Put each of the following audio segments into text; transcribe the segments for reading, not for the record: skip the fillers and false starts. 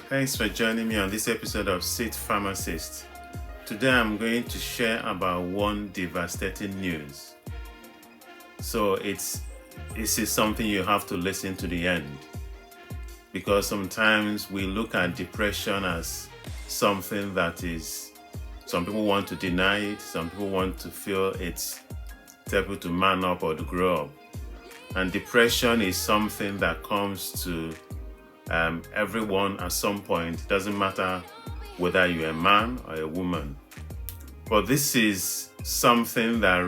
Thanks for joining me on this episode of Sit Pharmacist. Today I'm going to share about one devastating news. So this is something you have to listen to the end, because sometimes we look at depression as something that is, some people want to deny it, some people want to feel it's able to man up or to grow up. And depression is something that comes to everyone at some point. It doesn't matter whether you're a man or a woman. But this is something that,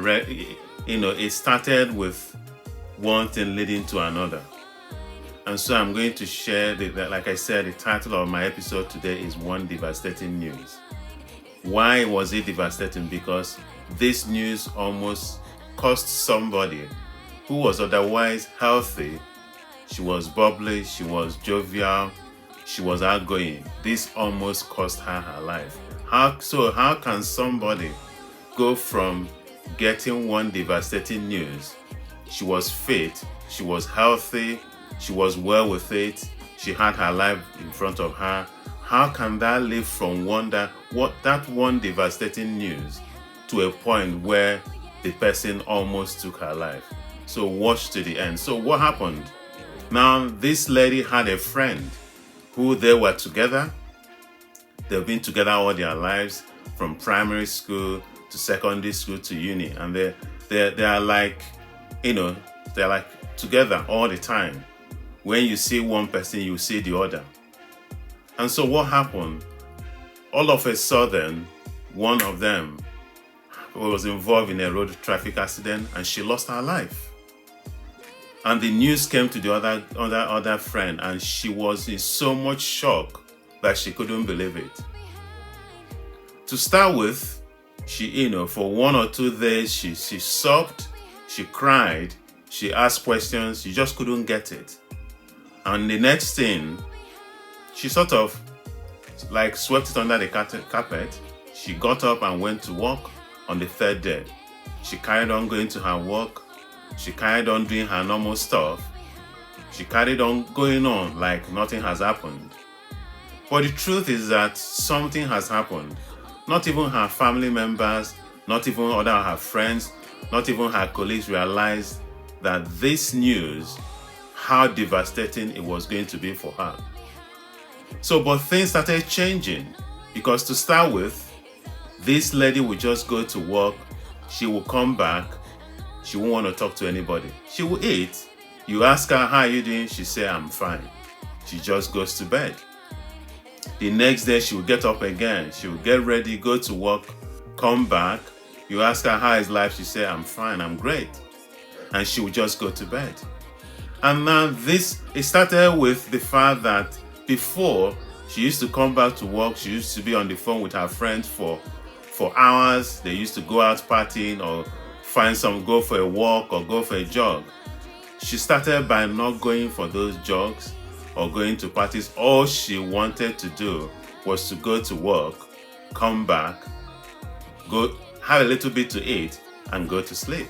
it started with one thing leading to another. And so I'm going to share, like I said, the title of my episode today is One Devastating News. Why was it devastating? Because this news almost cost somebody who was otherwise healthy. She was bubbly, she was jovial, she was outgoing. This almost cost her life. How can somebody go from getting one devastating news? She was fit, she was healthy, she was well with it, she had her life in front of her. How can that live from that one devastating news to a point where the person almost took her life? So watch to the end. So what happened? Now, this lady had a friend who they were together. They've been together all their lives, from primary school to secondary school to uni. And they are like, they're like together all the time. When you see one person, you see the other. And so what happened? All of a sudden, one of them was involved in a road traffic accident and she lost her life. And the news came to the other friend, and she was in so much shock that she couldn't believe it. To start with, she, for 1 or 2 days, she sobbed, she cried, she asked questions, she just couldn't get it. And the next thing, she sort of like swept it under the carpet. She got up and went to work. On the 3rd day, she carried on going to her work. She carried on doing her normal stuff. She carried on going on like nothing has happened. But the truth is that something has happened. Not even her family members, not even other her friends, not even her colleagues realized that this news, how devastating it was going to be for her. So, but things started changing, because to start with, this lady would just go to work, she will come back, she won't want to talk to anybody. She will eat. You ask her, how are you doing? She say, I'm fine. She just goes to bed. The next day, she will get up again. She will get ready, go to work, come back. You ask her, how is life? She say, I'm fine, I'm great. And she will just go to bed. And now it started with the fact that before, she used to come back to work. She used to be on the phone with her friends for hours. They used to go out partying or go for a walk or go for a jog. She started by not going for those jogs or going to parties. All she wanted to do was to go to work, come back, go have a little bit to eat, and go to sleep.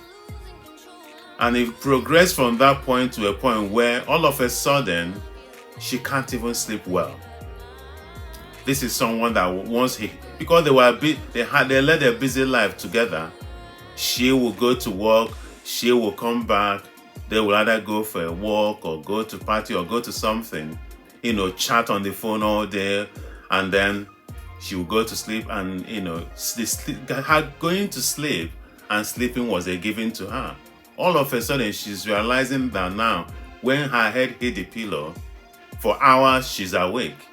And it progressed from that point to a point where all of a sudden, she can't even sleep well. This is someone that because they led a busy life together. She will go to work, she will come back, they will either go for a walk or go to party or go to something, chat on the phone all day, and then she will go to sleep, and going to sleep and sleeping was a given to her. All of a sudden, she's realizing that now, when her head hit the pillow, for hours she's awake.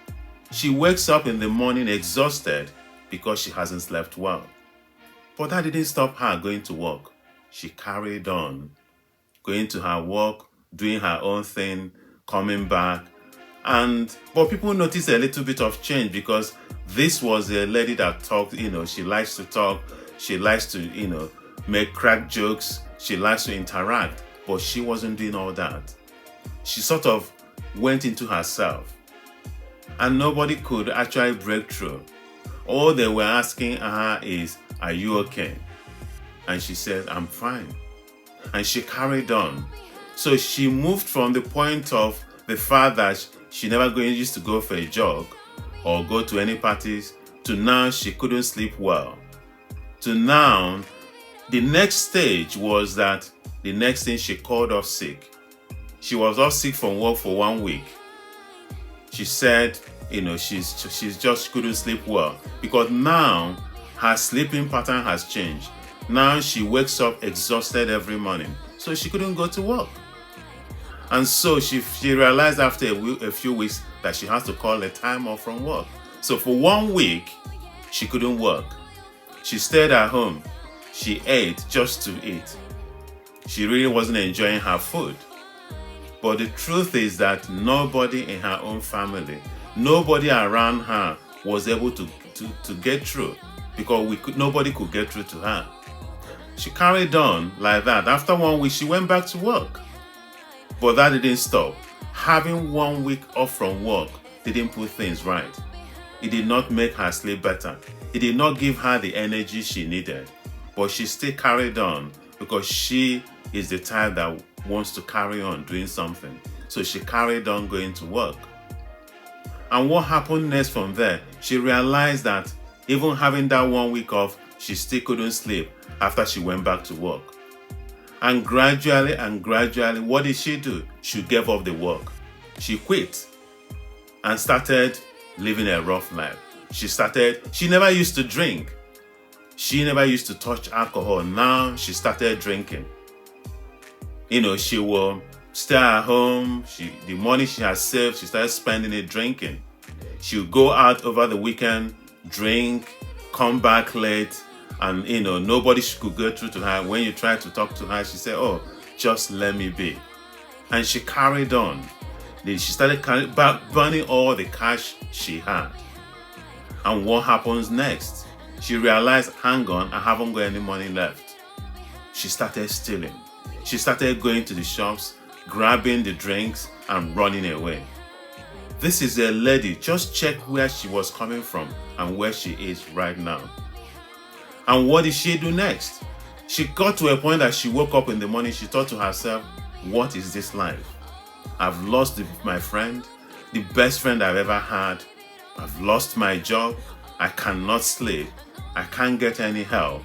She wakes up in the morning exhausted because she hasn't slept well. But that didn't stop her going to work. She carried on, going to her work, doing her own thing, coming back. But people noticed a little bit of change, because this was a lady that talked, she likes to talk, she likes to, make crack jokes, she likes to interact, but she wasn't doing all that. She sort of went into herself, and nobody could actually break through. All they were asking her is, are you okay? And she said, I'm fine. And she carried on. So she moved from the point of the fact that she never used to go for a jog, or go to any parties, to now she couldn't sleep well, to now the next stage was that the next thing she called off sick. She was off sick from work for 1 week. She said, she's just couldn't sleep well because now her sleeping pattern has changed. Now she wakes up exhausted every morning, so she couldn't go to work. And so she realized after a few weeks that she has to call a time off from work. So for 1 week, she couldn't work. She stayed at home. She ate just to eat. She really wasn't enjoying her food. But the truth is that nobody in her own family, nobody around her was able to get through because nobody could get through to her. She carried on like that. After 1 week, she went back to work. But that didn't stop. Having 1 week off from work didn't put things right. It did not make her sleep better. It did not give her the energy she needed. But she still carried on because she is the type that wants to carry on doing something. So she carried on going to work. And what happened next from there? She realized that even having that 1 week off, she still couldn't sleep after she went back to work. And gradually, what did she do? She gave up the work. She quit and started living a rough life. She never used to drink. She never used to touch alcohol. Now she started drinking. She will stay at home. The money she has saved, she started spending it drinking. She'll go out over the weekend, drink, come back late, and nobody could go through to her. When you try to talk to her, she said, "Oh, just let me be." And she carried on. Then she started burning all the cash she had. And what happens next? She realized, hang on, I haven't got any money left. She started stealing. She started going to the shops, grabbing the drinks, and running away. This is a lady. Just check where she was coming from and where she is right now. And what did she do next? She got to a point that she woke up in the morning. She thought to herself, what is this life? I've lost my friend, the best friend I've ever had. I've lost my job. I cannot sleep. I can't get any help.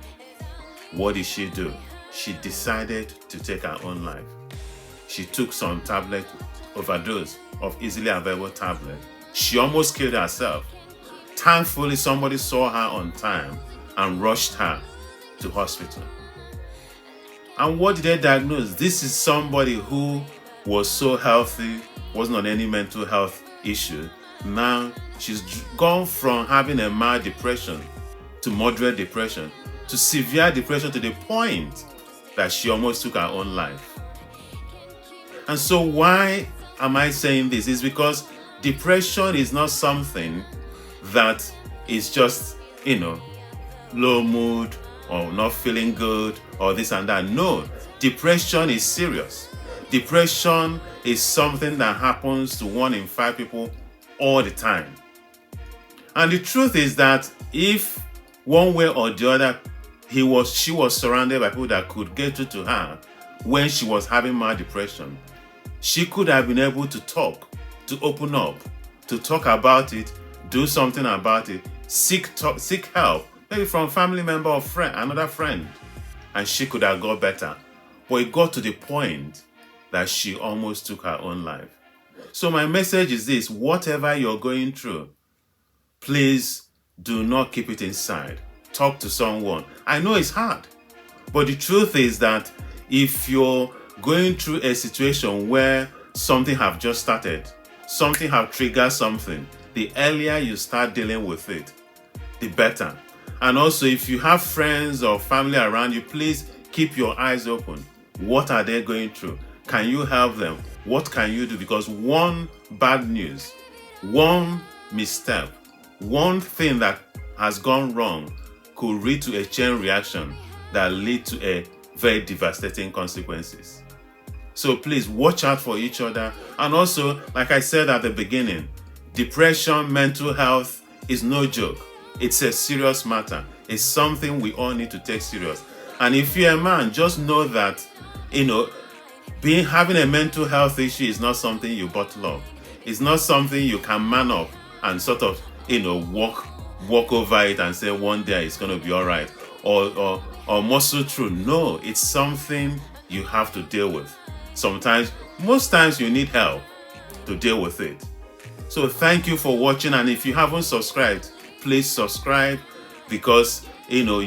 What did she do? She decided to take her own life. She took some overdose of easily available tablet. She almost killed herself. Thankfully, somebody saw her on time and rushed her to hospital. And what did they diagnose? This is somebody who was so healthy, wasn't on any mental health issue. Now she's gone from having a mild depression to moderate depression to severe depression to the point that she almost took her own life. And so why am I saying this? It's because depression is not something that is just, low mood or not feeling good or this and that. No, depression is serious. Depression is something that happens to 1 in 5 people all the time. And the truth is that if one way or the other she was surrounded by people that could get through to her when she was having mild depression, she could have been able to talk, to open up, to talk about it, do something about it, seek help, maybe from a family member or friend, another friend, and she could have got better. But it got to the point that she almost took her own life. So my message is this: whatever you're going through, please do not keep it inside. Talk to someone. I know it's hard, but the truth is that if you're going through a situation where something have just started, something have triggered something, the earlier you start dealing with it, the better. And also, if you have friends or family around you, please keep your eyes open. What are they going through? Can you help them? What can you do? Because one bad news, one misstep, one thing that has gone wrong could lead to a chain reaction that lead to a very devastating consequences. So please watch out for each other. And also, like I said at the beginning, depression, mental health is no joke. It's a serious matter. It's something we all need to take serious. And if you're a man, just know that, having a mental health issue is not something you bottle up. It's not something you can man up and sort of, walk over it and say one day it's going to be all right, or muscle through. No, it's something you have to deal with. Most times you need help to deal with it. So thank you for watching, and if you haven't subscribed, please subscribe, because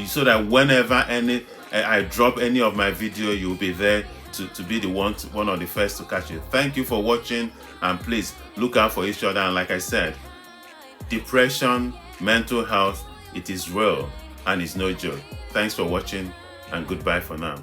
so that whenever I drop any of my video, you'll be there to be the one of the first to catch it. Thank you for watching, and please look out for each other. And like I said, depression, mental health, it is real and it's no joke. Thanks for watching, and goodbye for now.